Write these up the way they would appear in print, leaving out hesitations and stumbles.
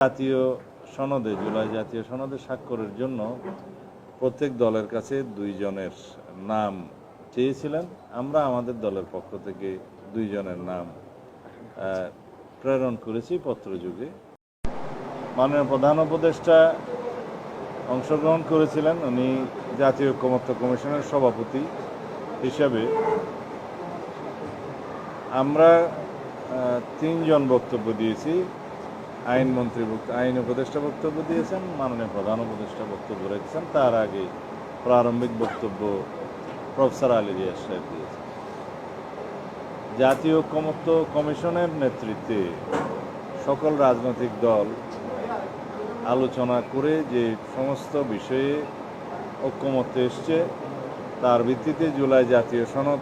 জাতীয় সনদে জুলাই জাতীয় সনদে স্বাক্ষরের জন্য প্রত্যেক দলের কাছে 2 জনের নাম চেয়েছিলেন। আমরা আমাদের দলের পক্ষ থেকে 2 জনের নাম প্রেরণ করেছি পত্রযুগে। মাননীয় প্রধান উপদেষ্টা অংশগ্রহণ করেছিলেন। উনি জাতীয় ঐক্যমত্য কমিশনের সভাপতি হিসাবে। আমরা 3 জন বক্তব্য দিয়েছি। আইনমন্ত্রী আইন উপদেষ্টা বক্তব্য দিয়েছেন, মাননীয় প্রধান উপদেষ্টা বক্তব্য রেখেছেন। তার আগে প্রারম্ভিক বক্তব্য প্রফেসর আলী রিয়াজ সাহেব দিয়েছেন। জাতীয় ঐক্যমত্য কমিশনের নেতৃত্বে সকল রাজনৈতিক দল আলোচনা করে যে সমস্ত বিষয়ে ঐক্যমত্যে এসছে, তার ভিত্তিতে জুলাই জাতীয় সনদ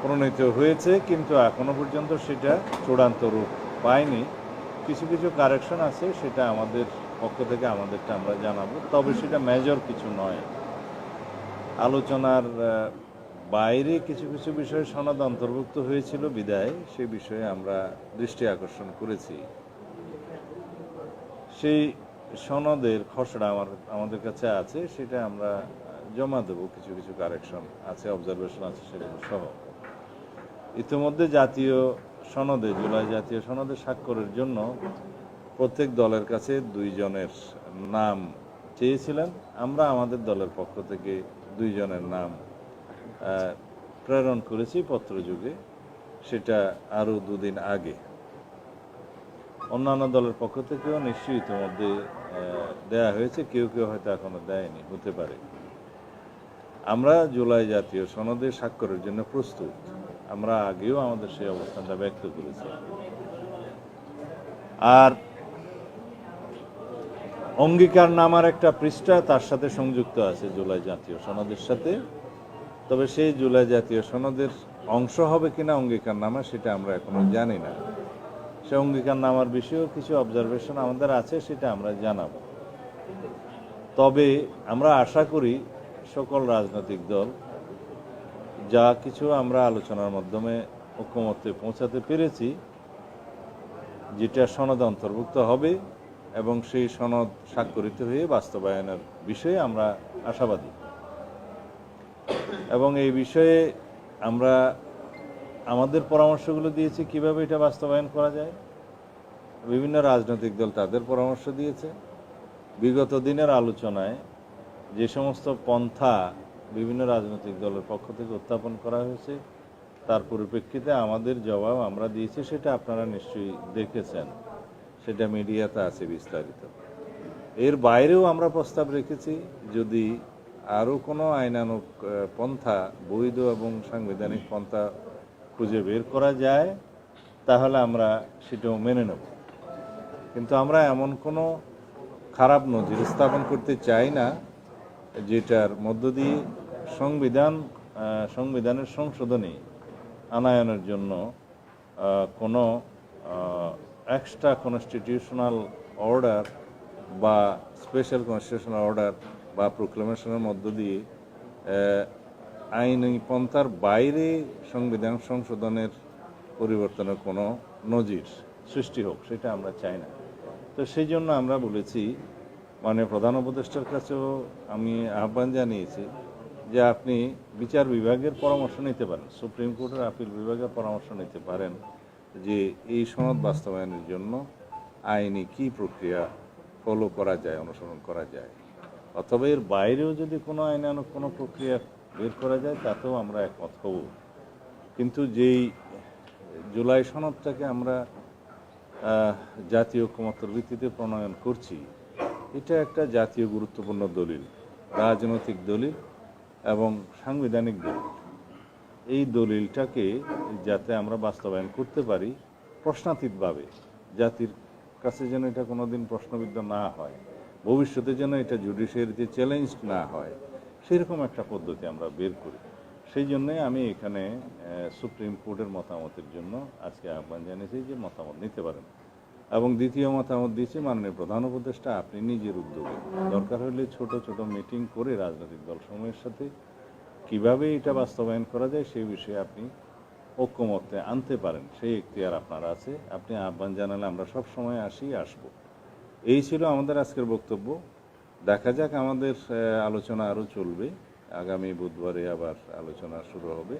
প্রণীত হয়েছে, কিন্তু এখনো পর্যন্ত সেটা চূড়ান্ত রূপ পায়নি। কিছু কিছু কারেকশন আছে, সেটা আমাদের পক্ষ থেকে আমাদেরটা আমরা জানাবো, তবে সেটা মেজর কিছু নয়। আলোচনার বাইরে কিছু কিছু বিষয়ে সনদ অন্তর্ভুক্ত হয়েছিল বিদায় সেই বিষয়ে আমরা দৃষ্টি আকর্ষণ করেছি। সেই সনদের খসড়া আমাদের কাছে আছে, সেটা আমরা জমা দেব। কিছু কিছু কারেকশন আছে, অবজারভেশন আছে, সেগুলো সহ। ইতিমধ্যে জাতীয় সনদে জুলাই জাতীয় সনদে স্বাক্ষরের জন্য প্রত্যেক দলের কাছে 2 জনের নাম চেয়েছিলেন। আমরা আমাদের দলের পক্ষ থেকে 2 জনের নাম প্রেরণ করেছি পত্রযুগে, সেটা আরও 2 দিন আগে। অন্যান্য দলের পক্ষ থেকেও নিশ্চয়ই ইতিমধ্যে দেয়া হয়েছে, কেউ কেউ হয়তো এখনো দেয়নি, হতে পারে। আমরা জুলাই জাতীয় সনদে স্বাক্ষরের জন্য প্রস্তুত। আমরা আগেও আমাদের সেই অবস্থানটা ব্যক্ত করেছি। আর অঙ্গীকারনামার একটা পৃষ্ঠা তার সাথে সংযুক্ত আছে জুলাই জাতীয় সনদের সাথে। তবে সেই জুলাই জাতীয় সনদের অংশ হবে কিনা অঙ্গীকারনামা, সেটা আমরা এখনো জানি না। সে অঙ্গীকারনামার বিষয়েও কিছু অবজারভেশন আমাদের আছে, সেটা আমরা জানাবো। তবে আমরা আশা করি সকল রাজনৈতিক দল যা কিছু আমরা আলোচনার মাধ্যমে ঐক্যমত্যে পৌঁছাতে পেরেছি, যেটা সনদ অন্তর্ভুক্ত হবে এবং সেই সনদ স্বাক্ষরিত হয়ে বাস্তবায়নের বিষয়ে আমরা আশাবাদী। এবং এই বিষয়ে আমরা আমাদের পরামর্শগুলো দিয়েছি কিভাবে এটা বাস্তবায়ন করা যায়। বিভিন্ন রাজনৈতিক দল তাদের পরামর্শ দিয়েছে। বিগত দিনের আলোচনায় যে সমস্ত পন্থা বিভিন্ন রাজনৈতিক দলের পক্ষ থেকে উত্থাপন করা হয়েছে, তার পরিপ্রেক্ষিতে আমাদের জবাব আমরা দিয়েছি, সেটা আপনারা নিশ্চয়ই দেখেছেন, সেটা মিডিয়াতে আছে বিস্তারিত। এর বাইরেও আমরা প্রস্তাব রেখেছি, যদি আরও কোনো আইনানুগ পন্থা, বৈধ এবং সাংবিধানিক পন্থা খুঁজে বের করা যায়, তাহলে আমরা সেটাও মেনে নেব। কিন্তু আমরা এমন কোনো খারাপ নজির স্থাপন করতে চাই না যেটার মধ্য দিয়ে সংবিধানের সংশোধনী আনয়নের জন্য কোনো এক্সট্রা কনস্টিটিউশনাল অর্ডার বা স্পেশাল কনস্টিটিউশনাল অর্ডার বা প্রোক্লেমেশনের মধ্য দিয়ে আইনি পন্থার বাইরে সংবিধান সংশোধনের পরিবর্তনের কোনো নজির সৃষ্টি হোক, সেটা আমরা চাই না। তো সেই জন্য আমরা বলেছি, মানে প্রধান উপদেষ্টার কাছেও আমি আহ্বান জানিয়েছি যে আপনি বিচার বিভাগের পরামর্শ নিতে পারেন, সুপ্রিম কোর্টের আপিল বিভাগের পরামর্শ নিতে পারেন যে এই সনদ বাস্তবায়নের জন্য আইনি কী প্রক্রিয়া ফলো করা যায়, অনুসরণ করা যায়। অথবা এর বাইরেও যদি কোনো আইনানুগ কোনো প্রক্রিয়া বের করা যায়, তাতেও আমরা একমত হব। কিন্তু যেই জুলাই সনদটাকে আমরা জাতীয় ঐক্যমত্যের ভিত্তিতে প্রণয়ন করছি, এটা একটা জাতীয় গুরুত্বপূর্ণ দলিল, রাজনৈতিক দলিল এবং সাংবিধানিক দলিল। এই দলিলটাকে যাতে আমরা বাস্তবায়ন করতে পারি প্রশ্নাতীতভাবে, জাতির কাছে যেন এটা কোনোদিন প্রশ্নবিদ্ধ না হয়, ভবিষ্যতে যেন এটা জুডিশিয়ারিতে চ্যালেঞ্জ না হয়, সেরকম একটা পদ্ধতি আমরা বের করি। সেই জন্যে আমি এখানে সুপ্রিম কোর্টের মতামতের জন্য আজকে আহ্বান জানিয়েছি যে মতামত নিতে পারেন। এবং দ্বিতীয় মতামত দিয়েছি, মাননীয় প্রধান উপদেষ্টা আপনি নিজের উদ্যোগে দরকার হলে ছোট ছোট মিটিং করে রাজনৈতিক দলসমূহের সাথে কিভাবে এটা বাস্তবায়ন করা যায় সেই বিষয়ে আপনি ঐক্যমত্যে আনতে পারেন, সেই এখতিয়ার আপনার আছে। আপনি আহ্বান জানালে আমরা সব সময় আসবো। এই ছিল আমাদের আজকের বক্তব্য। দেখা যাক, আমাদের আলোচনা আরও চলবে। আগামী বুধবারে আবার আলোচনা শুরু হবে।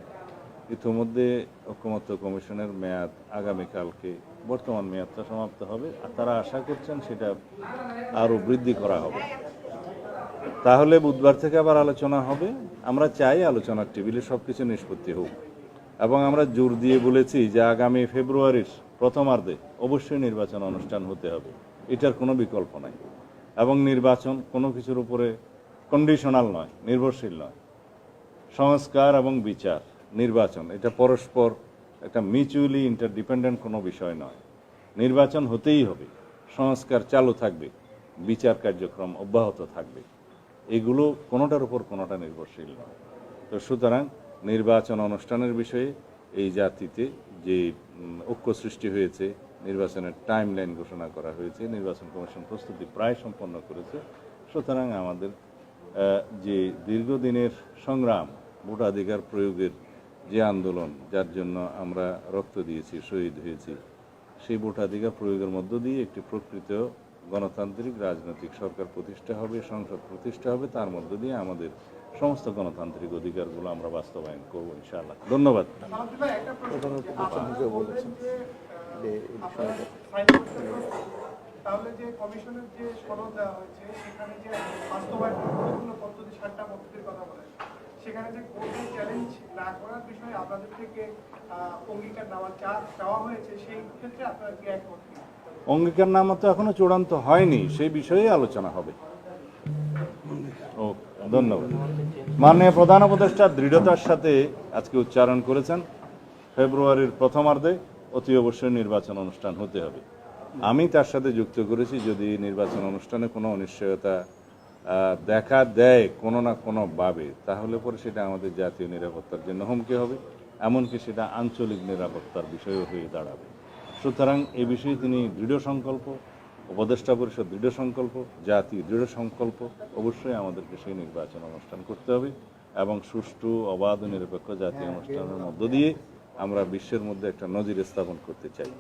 ইতিমধ্যে ঐকমত্য কমিশনের মেয়াদ আগামীকালকে, বর্তমান মেয়াদটা সমাপ্ত হবে, আর তারা আশা করছেন সেটা আরও বৃদ্ধি করা হবে। তাহলে বুধবার থেকে আবার আলোচনা হবে। আমরা চাই আলোচনার টেবিলে সব কিছু নিষ্পত্তি হোক, এবং আমরা জোর দিয়ে বলেছি যে আগামী ফেব্রুয়ারির প্রথমার্ধে অবশ্যই নির্বাচন অনুষ্ঠান হতে হবে, এটার কোনো বিকল্প নাই। এবং নির্বাচন কোনো কিছুর উপরে কন্ডিশনাল নয়, নির্ভরশীল নয়। সংস্কার এবং বিচার, নির্বাচন, এটা পরস্পর একটা মিউচুয়ালি ইন্টারডিপেন্ডেন্ট কোনো বিষয় নয়। নির্বাচন হতেই হবে, সংস্কার চালু থাকবে, বিচার কার্যক্রম অব্যাহত থাকবে। এগুলো কোনোটার উপর কোনোটা নির্ভরশীল নয়। তো সুতরাং নির্বাচন অনুষ্ঠানের বিষয়ে এই জাতিতে যে ঐক্য সৃষ্টি হয়েছে, নির্বাচনের টাইম লাইন ঘোষণা করা হয়েছে, নির্বাচন কমিশন প্রস্তুতি প্রায় সম্পন্ন করেছে। সুতরাং আমাদের যে দীর্ঘদিনের সংগ্রাম, ভোটাধিকার প্রয়োগের যে আন্দোলন, যার জন্য আমরা রক্ত দিয়েছি, শহীদ হয়েছি, সেই ভোটাধিকার প্রয়োগের মধ্য দিয়ে একটি প্রকৃত গণতান্ত্রিক রাজনৈতিক সরকার প্রতিষ্ঠা হবে, সংসদ প্রতিষ্ঠা হবে। তার মধ্য দিয়ে আমাদের সমস্ত গণতান্ত্রিক অধিকারগুলো আমরা বাস্তবায়ন করবো ইনশাআল্লাহ। ধন্যবাদ। তাহলে যে কমিশনের যে সনদ দেওয়া হয়েছে সেখানে যে বাস্তবায়ন পদ্ধতি 7টা পদ্ধতির কথা বলে, সেখানে যে কোর্টে চ্যালেঞ্জ না করার বিষয়ে আপনাদের থেকে অঙ্গীকার চাওয়া হয়েছে, সেই ক্ষেত্রে আপনারা কি একমত? অঙ্গীকারনামা তো এখনো চূড়ান্ত হয়নি, সেই বিষয়ে আলোচনা হবে। ও ধন্যবাদ। মাননীয় প্রধান উপদেষ্টা দৃঢ়তার সাথে আজকে উচ্চারণ করেছেন ফেব্রুয়ারির প্রথমার্ধে অতি অবশ্যই নির্বাচন অনুষ্ঠান হতে হবে। আমি তার সাথে যুক্ত করেছি, যদি নির্বাচন অনুষ্ঠানে কোনো অনিশ্চয়তা দেখা দেয় কোনো না কোনোভাবে, তাহলে পরে সেটা আমাদের জাতীয় নিরাপত্তার জন্য হুমকি হবে, এমনকি সেটা আঞ্চলিক নিরাপত্তার বিষয়ও হয়ে দাঁড়াবে। সুতরাং এই বিষয়ে তিনি দৃঢ় সংকল্প, উপদেষ্টা পরিষদ দৃঢ় সংকল্প, জাতি দৃঢ় সংকল্প। অবশ্যই আমাদেরকে সেই নির্বাচন অনুষ্ঠান করতে হবে, এবং সুষ্ঠু, অবাধ, নিরপেক্ষ জাতীয় অনুষ্ঠানের মধ্য দিয়ে আমরা বিশ্বের মধ্যে একটা নজির স্থাপন করতে চাই।